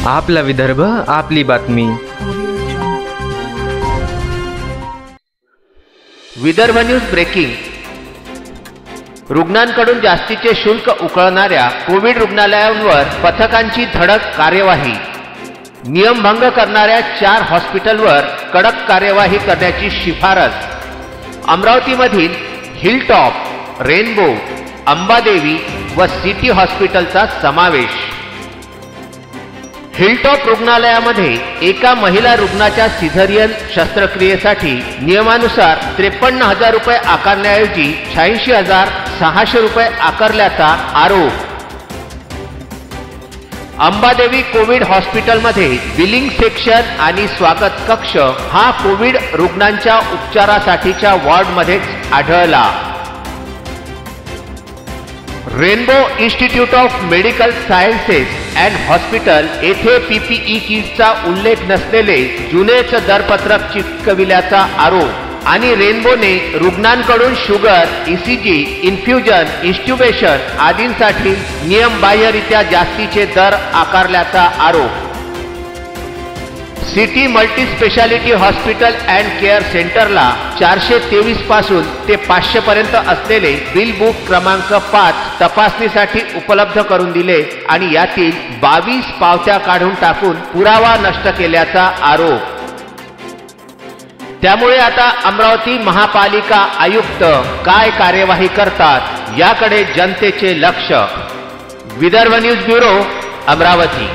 आपला विदर्भ, आपली बातमी। Vidarbha news breaking. रुग्णांकडून जास्तीचे शुल्क उकळणाऱ्या कोविड रुग्णालयांवर पथकांची धडक कार्यवाही। नियमभंग करणाऱ्या 4 हॉस्पिटलवर कडक कार्यवाही करण्याची शिफारस। अमरावतीमधील हिलटॉप, रेनबो, अंबादेवी व सिटी हॉस्पिटलचा समावेश। हिलटॉप रुग्णालयामध्ये एका महिला रुग्णाच्या सिझेरियन शस्त्रक्रियेसाठी नियमानुसार 53,000 रुपये आकारण्याऐवजी 86,600 रुपये आकारल्याचा आरोप। अंबादेवी कोविड हॉस्पिटलमध्ये बिलिंग सेक्शन आणि स्वागत कक्ष हा कोविड रुग्णांच्या उपचारासाठीच्या वॉर्डमध्येच आढळला। Rainbow institute of medical sciences and hospital येथे पीपीई किटचा उल्लेख नसलेले जुनेच दरपत्रक चिकटविल्याचा आरोप आणि रेनबोने रुग्णांकडून शुगर, ईसीजी, इन्फ्युजन, इंस्ट्युबेशन आदींसाठी नियमबाह्यरित्या जास्तीचे दर आकारल्याचा आरोप। City multi speciality hospital and care सेंटरला 423 पासून ते 500 पर्यंत असलेले बिल बुक क्रमांक 5 तपासणीसाठी उपलब्ध करून दिले आणि यातील 22 पावत्या काढून टाकून पुरावा नष्ट केल्याचा आरोप। त्यामुळे आता अमरावती महापालिका आयुक्त काय कार्यवाही करतात याकडे जनतेचे लक्ष। Vidarbha news bureau, Amravati.